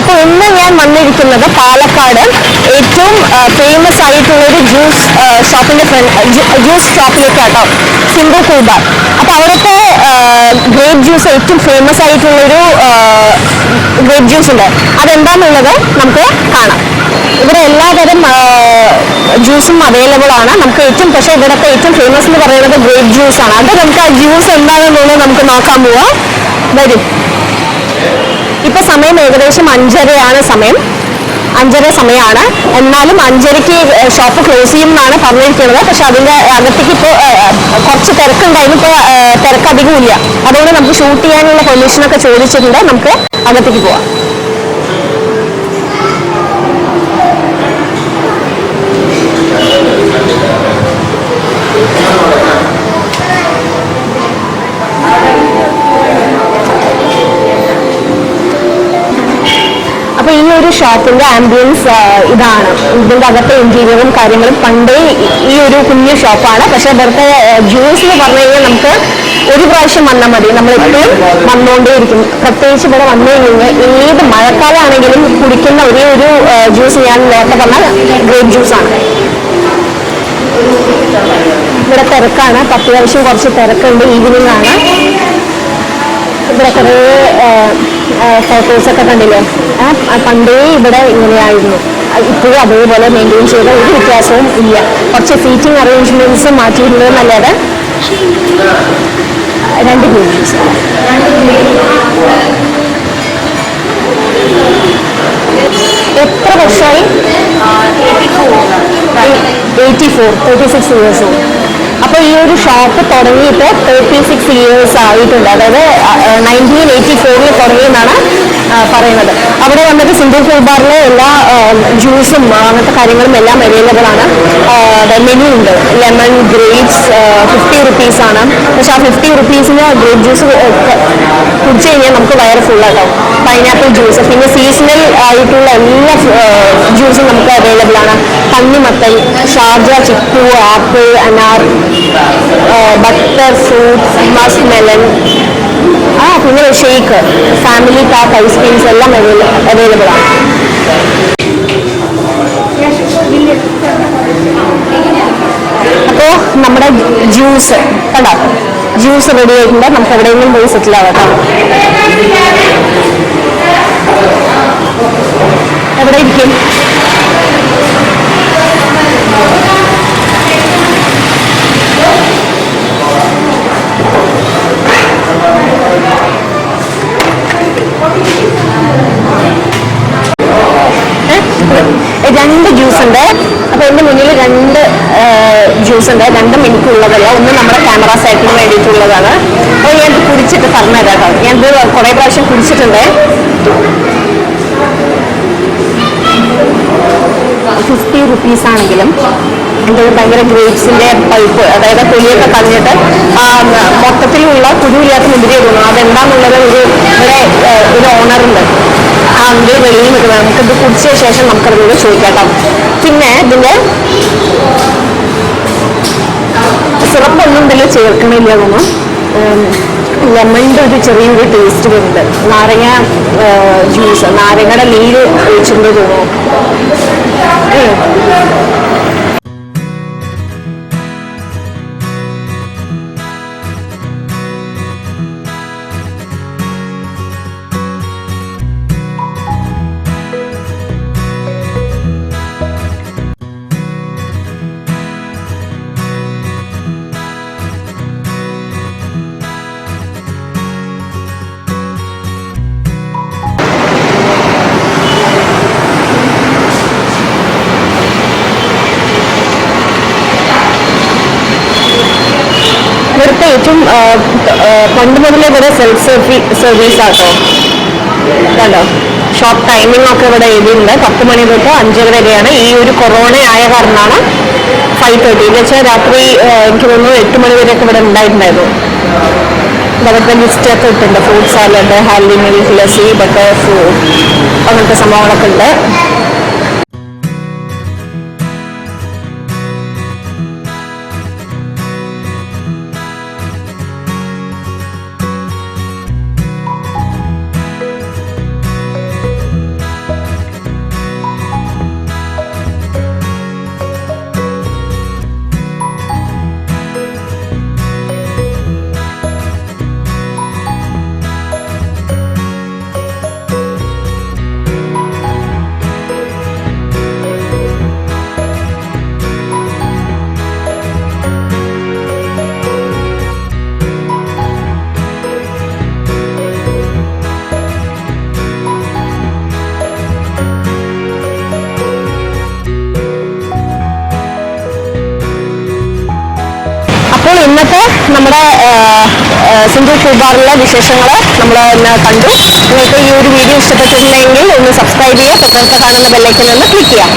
അപ്പോൾ ഇന്ന് ഞാൻ വന്നിരിക്കുന്നത് പാലക്കാട് ഏറ്റവും ഫേമസ് ആയിട്ടുള്ളൊരു ജ്യൂസ് ഷോപ്പിലേക്കാട്ടോ, സിന്ധു കൂൾബാർ. അപ്പോൾ അവിടുത്തെ ഗ്രേപ്പ് ജ്യൂസ് ഏറ്റവും ഫേമസ് ആയിട്ടുള്ളൊരു ഗ്രേപ്പ് ജ്യൂസ് ഉണ്ട്. അതെന്താണെന്നുള്ളത് നമുക്ക് കാണാം. ഇവിടെ എല്ലാതരം ജ്യൂസും അവൈലബിൾ ആണ്. നമുക്ക് പക്ഷേ ഇവിടുത്തെ ഏറ്റവും ഫേമസ് എന്ന് പറയുന്നത് ഗ്രേപ്പ് ജ്യൂസ് ആണ്. അത് നമുക്ക് ആ ജ്യൂസ് എന്താണെന്നുള്ളത് നമുക്ക് നോക്കാൻ പോവാം. വരും. ഇപ്പൊ സമയം ഏകദേശം 5:30 സമയം. 5:30 സമയമാണ്. എന്നാലും 5:30 ഷോപ്പ് ക്ലോസ് ചെയ്യുമെന്നാണ് പറഞ്ഞിരിക്കുന്നത്. പക്ഷെ അതിന്റെ അകത്തേക്ക് ഇപ്പോൾ കുറച്ച് തിരക്കുണ്ടായിരുന്നു. ഇപ്പോൾ തിരക്ക് അധികം ഇല്ല. അതുകൊണ്ട് നമുക്ക് ഷൂട്ട് ചെയ്യാനുള്ള പെർമിഷനൊക്കെ ചോദിച്ചിട്ടുണ്ട്. നമുക്ക് അകത്തേക്ക് പോവാം. അപ്പൊ ഈ ഒരു ഷോപ്പിന്റെ ആംബിയൻസ് ഇതാണ്. ഇതിന്റെ അകത്തെ ഇന്റീരിയറും കാര്യങ്ങളും പണ്ടേ ഈ ഒരു കുഞ്ഞു ഷോപ്പാണ്. പക്ഷെ ഇവിടുത്തെ ജ്യൂസ് എന്ന് പറഞ്ഞു കഴിഞ്ഞാൽ നമുക്ക് ഒരു പ്രാവശ്യം വന്നാൽ മതി. നമ്മളെപ്പോഴും വന്നുകൊണ്ടേയിരിക്കും. പ്രത്യേകിച്ച് ഇവിടെ വന്നു കഴിഞ്ഞാൽ ഏത് മഴക്കാലമാണെങ്കിലും കുടിക്കുന്ന ഒരേ ഒരു ജ്യൂസ് ഞാൻ നേരത്തെ പറഞ്ഞാൽ ഗ്രേപ്പ് ജ്യൂസാണ്. ഇവിടെ തിരക്കാണ്. അത്യാവശ്യം കുറച്ച് തിരക്കുണ്ട്. ഈവനിങ് ആണ്. ഇവിടെ കുറേ ഫോട്ടോസൊക്കെ കണ്ടില്ലേ. പണ്ടേ ഇവിടെ ഇങ്ങനെയായിരുന്നു. ഇപ്പോഴും അതേപോലെ മെയിൻറ്റെയിൻ ചെയ്ത ഒരു വ്യത്യാസവും ഇല്ല. കുറച്ച് സീറ്റിംഗ് അറേഞ്ച്മെന്റ്സ് മാറ്റിയിട്ടുള്ളത് നല്ലത്. 2 ഗ്രൂപ്പ്സ്. എത്ര വർഷമായി? 36 ഇയേഴ്സ്. അപ്പോൾ ഈ ഒരു ഷോപ്പ് തുടങ്ങിയിട്ട് 36 ഇയേഴ്സ് ആയിട്ടുണ്ട്. അതായത് 1984 തുടങ്ങിയെന്നാണ് പറയുന്നത്. അവിടെ വന്നിട്ട് സിന്ധു കൂൾബാറിലെ എല്ലാ ജ്യൂസും അങ്ങനത്തെ കാര്യങ്ങളും എല്ലാം അവൈലബിൾ ആണ്. മെനു ഉണ്ട്. ലെമൺ, ഗ്രേപ്സ് 50 റുപ്പീസാണ്. പക്ഷെ ആ 50 റുപ്പീസിന് ഗ്രേപ്പ് ജ്യൂസ് കുടിച്ചു കഴിഞ്ഞാൽ നമുക്ക് വയറ് ഫുള്ളാട്ടോ. പൈനാപ്പിൾ ജ്യൂസ്, പിന്നെ സീസണൽ ആയിട്ടുള്ള എല്ലാ ജ്യൂസും നമുക്ക് അവൈലബിൾ ആണ്. തണ്ണിമത്തൻ, ഷാർജ, ചിക്കു, ആപ്പിൾ, അനാർ, ബട്ടർ ഫ്രൂട്ട്സ്, മസ്ക് മെലൺ, പിന്നെ ഷേക്ക്, ഫാമിലി പാക്ക് ഐസ്ക്രീംസ് എല്ലാം അവൈലബിൾ ആണ്. അപ്പോൾ നമ്മുടെ ജ്യൂസ് കണ്ടോ, ജ്യൂസ് റെഡി ആയിട്ടുണ്ട്. നമുക്ക് എവിടെയെങ്കിലും പോയി സെറ്റിൽ ആവാം. എവിടെ ഇരിക്കും? രണ്ട് ജ്യൂസ് ഉണ്ട്. അപ്പൊ എന്റെ മുന്നിൽ 2 ജ്യൂസ് ഉണ്ട്. 2 എനിക്കുള്ളതല്ല. ഒന്ന് നമ്മുടെ ക്യാമറ സെറ്റിന് വേണ്ടിയിട്ടുള്ളതാണ്. അപ്പോൾ ഞാനിത് കുടിച്ചിട്ട് പറഞ്ഞുതരാം കേട്ടോ. ഞാനിത് കുറേ പ്രാവശ്യം കുടിച്ചിട്ടുണ്ട്. 50 റുപ്പീസ് ആണെങ്കിലും എൻ്റെ ഭയങ്കര ഗ്രേപ്സിന്റെ പൾപ്പ്, അതായത് തൊലിയൊക്കെ കളഞ്ഞിട്ട് മൊത്തത്തിലുള്ള കുരുവില്ലാത്ത മുന്തിരി തോന്നുന്നു. അതെന്താന്നുള്ളത് ഇവിടെ ഒരു ഓണറുണ്ട്. ആ മുന്തിരി വെളിയിൽ നിൽക്കുന്നത്. നമുക്കിത് കുടിച്ച ശേഷം നമുക്കതിലൂടെ ചോദിക്കാം. പിന്നെ ഇതിന്റെ സിറപ്പൊന്നും ഇതിൽ ചേർക്കണില്ല തോന്നുന്നു. ലെമണിന്റെ ഒരു ചെറിയൊരു ടേസ്റ്റ് വരുന്നുണ്ട്. നാരങ്ങ ജ്യൂസ്, നാരങ്ങയുടെ നീര് ഒഴിച്ചിട്ടുണ്ട് തോന്നുന്നു. ഇവിടുത്തെ ഏറ്റവും പണ്ട് മുതലേ ഇവിടെ സെൽഫ് സർവീസ് ആട്ടോ. കണ്ടോ, ഷോപ്പ് ടൈമിംഗ് ഒക്കെ ഇവിടെ എഴുതിയിട്ടുണ്ട്. 10 മണി തൊട്ട് 5 വരെയാണ്. ഈ ഒരു കൊറോണ ആയ കാരണമാണ് 5:30. എന്ന് വെച്ചാൽ രാത്രി എനിക്ക് തോന്നുന്നു 8 മണി വരെയൊക്കെ ഇവിടെ ഉണ്ടായിട്ടുണ്ടായിരുന്നു. അവിടുത്തെ ലിസ്റ്റൊക്കെ ഇട്ടുണ്ട്. Fruit salad, handy milk, lassi, butter fruit, അങ്ങനത്തെ സംഭവങ്ങളൊക്കെ ഉണ്ട്. ഇന്നത്തെ നമ്മുടെ സിന്ധു ഫുഡ് ബാറിലെ വിശേഷങ്ങൾ നമ്മൾ ഇന്ന് കണ്ടു. നിങ്ങൾക്ക് ഈ ഒരു വീഡിയോ ഇഷ്ടപ്പെട്ടിട്ടുണ്ടെങ്കിൽ ഒന്ന് സബ്സ്ക്രൈബ് ചെയ്യുക, തൊട്ടടുത്ത് കാണുന്ന ബെല്ലൈക്കൻ ഒന്ന് ക്ലിക്ക് ചെയ്യാം.